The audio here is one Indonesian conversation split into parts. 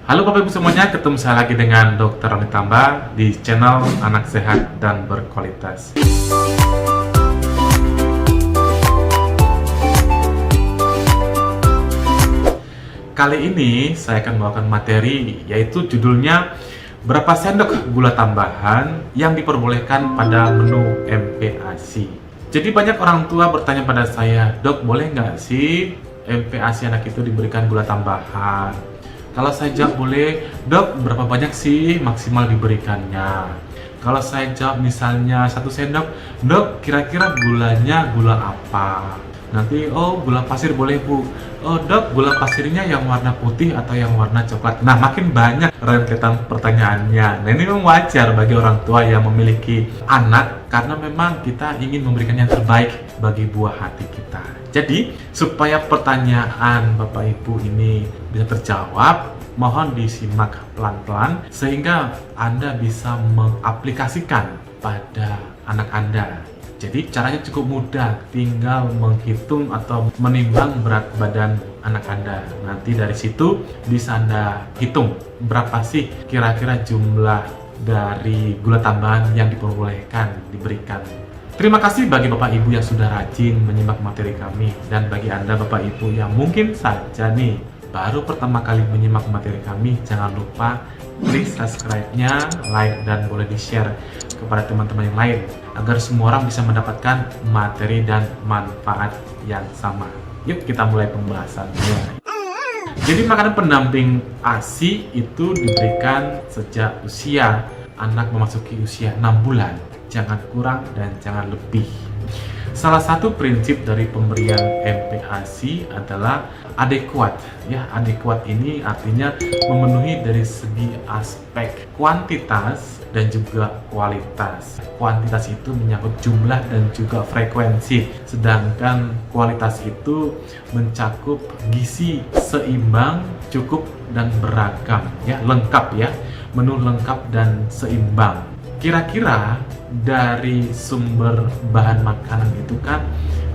Halo Bapak Ibu semuanya, ketemu saya lagi dengan Dr. Roni Tamba di channel Anak Sehat dan Berkualitas. Kali ini saya akan membawakan materi, yaitu judulnya berapa sendok gula tambahan yang diperbolehkan pada menu MPASI. Jadi banyak orang tua bertanya pada saya, "Dok, boleh nggak sih MPASI anak itu diberikan gula tambahan?" Kalau saya jawab boleh, "Dok, berapa banyak sih maksimal diberikannya?" Kalau saya jawab misalnya 1 sendok, "Dok, kira-kira gulanya gula apa?" Nanti, "Oh, gula pasir boleh Bu." "Oh Dok, gula pasirnya yang warna putih atau yang warna coklat?" Nah, makin banyak rentetan pertanyaannya. Nah, ini memang wajar bagi orang tua yang memiliki anak, karena memang kita ingin memberikan yang terbaik bagi buah hati kita. Jadi, supaya pertanyaan Bapak Ibu ini bisa terjawab, mohon disimak pelan-pelan sehingga Anda bisa mengaplikasikan pada anak Anda. Jadi caranya cukup mudah, tinggal menghitung atau menimbang berat badan anak Anda. Nanti dari situ bisa Anda hitung berapa sih kira-kira jumlah dari gula tambahan yang diperbolehkan diberikan. Terima kasih bagi Bapak Ibu yang sudah rajin menyimak materi kami, dan bagi Anda Bapak Ibu yang mungkin saja nih baru pertama kali menyimak materi kami, jangan lupa klik subscribe-nya, like, dan boleh di-share kepada teman-teman yang lain agar semua orang bisa mendapatkan materi dan manfaat yang sama. Yuk kita mulai pembahasannya. Jadi makanan pendamping ASI itu diberikan sejak usia anak memasuki usia 6 bulan. Jangan kurang dan jangan lebih. Salah satu prinsip dari pemberian MPASI adalah adekuat. Ya, adekuat ini artinya memenuhi dari segi aspek kuantitas dan juga kualitas. Kuantitas itu menyangkut jumlah dan juga frekuensi, sedangkan kualitas itu mencakup gizi seimbang, cukup dan beragam. Ya, lengkap ya, menu lengkap dan seimbang. Kira-kira dari sumber bahan makanan itu kan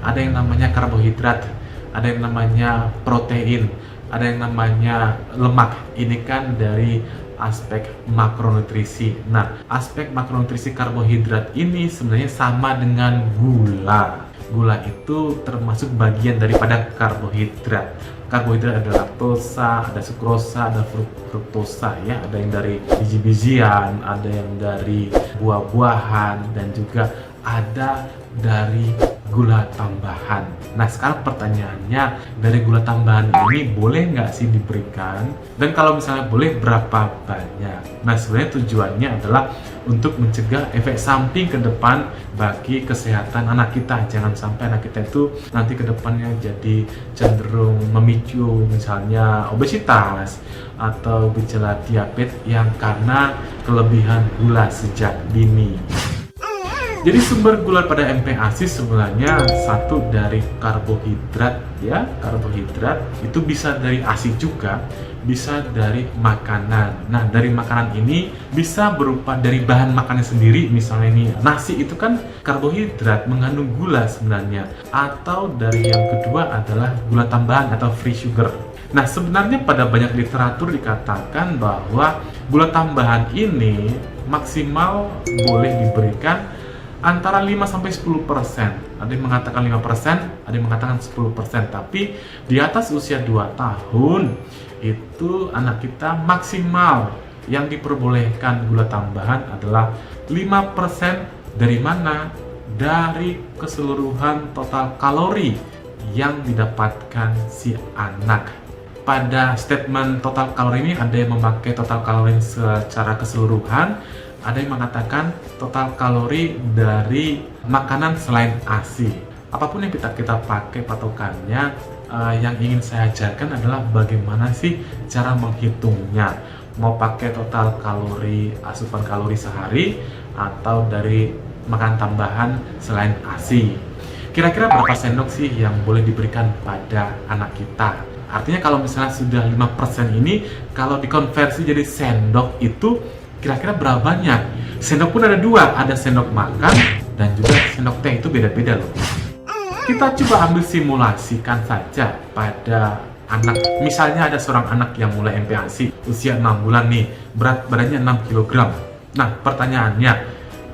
ada yang namanya karbohidrat, ada yang namanya protein, ada yang namanya lemak. Ini kan dari aspek makronutrisi. Nah, aspek makronutrisi karbohidrat ini sebenarnya sama dengan gula. Gula itu termasuk bagian daripada karbohidrat. Karbohidrat ada laktosa, ada sukrosa, ada fruktosa ya, ada yang dari biji-bijian, ada yang dari buah-buahan, dan juga ada dari gula tambahan. Nah, sekarang pertanyaannya, dari gula tambahan ini boleh nggak sih diberikan? Dan kalau misalnya boleh, berapa banyak? Nah, sebenarnya tujuannya adalah untuk mencegah efek samping ke depan bagi kesehatan anak kita. Jangan sampai anak kita itu nanti ke depannya jadi cenderung memicu misalnya obesitas atau gejala diabetes yang karena kelebihan gula sejak dini. Jadi sumber gula pada MPASI sebenarnya satu dari karbohidrat ya, karbohidrat itu bisa dari ASI juga, bisa dari makanan. Nah, dari makanan ini bisa berupa dari bahan makanan sendiri, misalnya ini nasi itu kan karbohidrat mengandung gula sebenarnya, atau dari yang kedua adalah gula tambahan atau free sugar. Nah, sebenarnya pada banyak literatur dikatakan bahwa gula tambahan ini maksimal boleh diberikan antara 5-10%. Ada yang mengatakan 5%, ada yang mengatakan 10%. Tapi di atas usia 2 tahun itu anak kita maksimal yang diperbolehkan gula tambahan adalah 5%. Dari mana? Dari keseluruhan total kalori yang didapatkan si anak. Pada statement total kalori ini ada yang memakai total kalori secara keseluruhan, ada yang mengatakan total kalori dari makanan selain ASI. Apapun yang kita pakai patokannya, yang ingin saya ajarkan adalah bagaimana sih cara menghitungnya. Mau pakai total kalori, asupan kalori sehari, atau dari makanan tambahan selain ASI. Kira-kira berapa sendok sih yang boleh diberikan pada anak kita? Artinya kalau misalnya sudah 5% ini, kalau dikonversi jadi sendok itu kira-kira berapa banyak? Sendok pun ada 2, ada sendok makan dan juga sendok teh, itu beda-beda loh. Kita coba ambil simulasikan saja pada anak. Misalnya ada seorang anak yang mulai MPASI, usia 6 bulan nih, berat badannya 6 kg. Nah, pertanyaannya,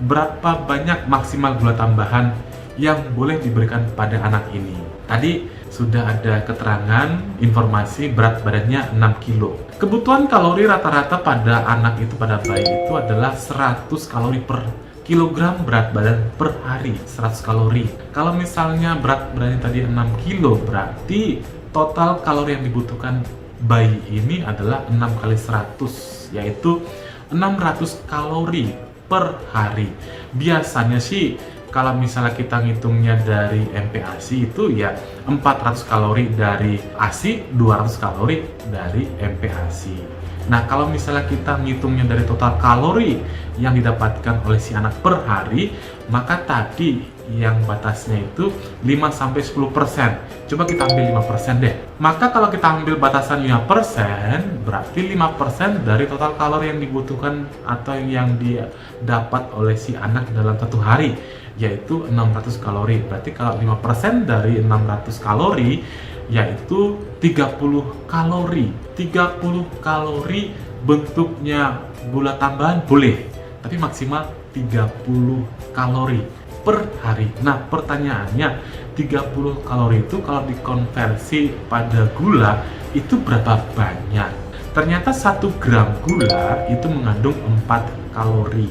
berapa banyak maksimal gula tambahan yang boleh diberikan pada anak ini? Tadi sudah ada keterangan informasi berat badannya 6 kg. Kebutuhan kalori rata-rata pada anak itu, pada bayi itu adalah 100 kalori per kilogram berat badan per hari. 100 kalori. Kalau misalnya berat badannya tadi 6 kg, berarti total kalori yang dibutuhkan bayi ini adalah 6 kali 100, yaitu 600 kalori per hari. Biasanya sih kalau misalnya kita ngitungnya dari MPASI itu ya 400 kalori dari ASI, 200 kalori dari MPASI. Nah, kalau misalnya kita ngitungnya dari total kalori yang didapatkan oleh si anak per hari, maka tadi yang batasnya itu 5-10%. Coba kita ambil 5% deh. Maka kalau kita ambil batasan 5%, berarti 5% dari total kalori yang dibutuhkan atau yang didapat oleh si anak dalam satu hari, yaitu 600 kalori. Berarti kalau 5% dari 600 kalori, yaitu 30 kalori. 30 kalori bentuknya gula tambahan boleh, tapi maksimal 30 kalori per hari. Nah, pertanyaannya, 30 kalori itu kalau dikonversi pada gula itu berapa banyak? Ternyata 1 gram gula itu mengandung 4 kalori.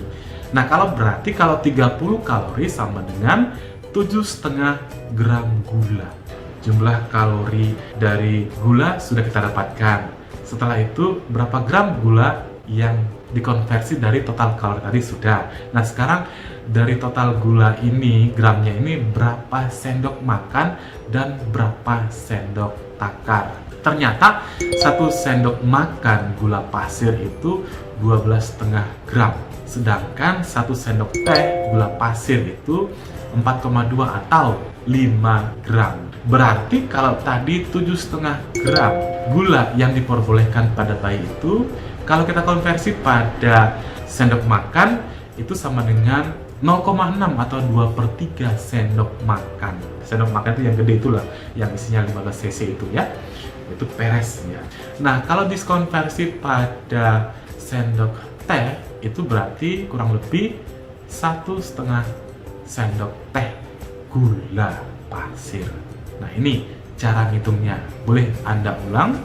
Nah, kalau berarti kalau 30 kalori sama dengan 7,5 gram gula. Jumlah kalori dari gula sudah kita dapatkan. Setelah itu, berapa gram gula yang dikonversi dari total kalori tadi sudah. Nah, sekarang dari total gula ini, gramnya ini berapa sendok makan dan berapa sendok takar. Ternyata 1 sendok makan gula pasir itu 12,5 gram. Sedangkan 1 sendok teh gula pasir itu 4,2 atau 5 gram. Berarti kalau tadi 7,5 gram gula yang diperbolehkan pada bayi itu, kalau kita konversi pada sendok makan, itu sama dengan 0,6 atau 2/3 sendok makan. Sendok makan itu yang gede itulah, yang isinya 15 cc itu ya. Itu peres ya. Nah, kalau diskonversi pada sendok teh, itu berarti kurang lebih 1,5 sendok teh gula pasir. Nah, ini cara ngitungnya. Boleh Anda ulang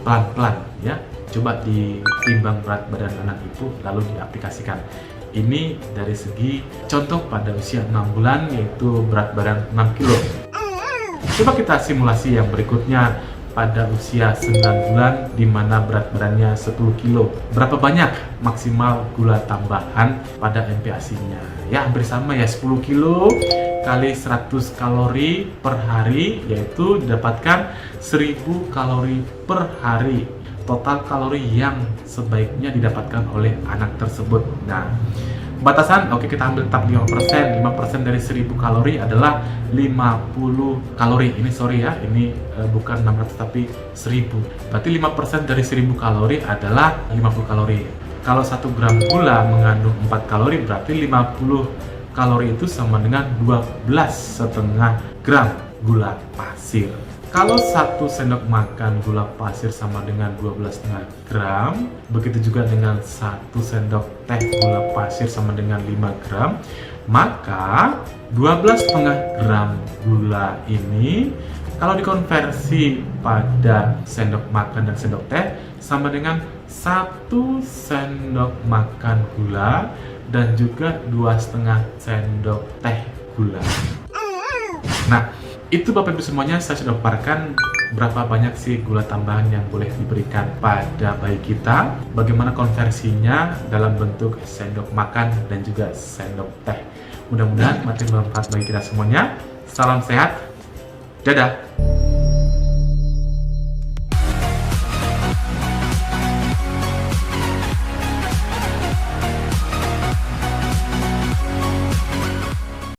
pelan-pelan ya. Coba ditimbang berat badan anak itu lalu diaplikasikan. Ini dari segi contoh pada usia 6 bulan, yaitu berat badan 6 kg. Coba kita simulasi yang berikutnya pada usia 9 bulan di mana berat badannya 10 kg. Berapa banyak maksimal gula tambahan pada MPASI-nya? Ya, hampir sama ya, 10 kg kali 100 kalori per hari, yaitu didapatkan 1000 kalori per hari. Total kalori yang sebaiknya didapatkan oleh anak tersebut. Nah, batasan, oke, kita ambil tetap 5%. 5% dari 1000 kalori adalah 50 kalori. Ini sorry ya, ini bukan 600 tapi 1000. Berarti 5% dari 1000 kalori adalah 50 kalori. Kalau 1 gram gula mengandung 4 kalori, berarti 50 kalori itu sama dengan 12,5 gram gula pasir. Kalau 1 sendok makan gula pasir sama dengan 12,5 gram, begitu juga dengan 1 sendok teh gula pasir sama dengan 5 gram, maka 12,5 gram gula ini kalau dikonversi pada sendok makan dan sendok teh sama dengan 1 sendok makan gula dan juga 2,5 sendok teh gula. Nah, itu Bapak Ibu semuanya, saya sudah paparkan berapa banyak sih gula tambahan yang boleh diberikan pada bayi kita, bagaimana konversinya dalam bentuk sendok makan dan juga sendok teh. Mudah-mudahan materi bermanfaat bagi kita semuanya. Salam sehat, dadah.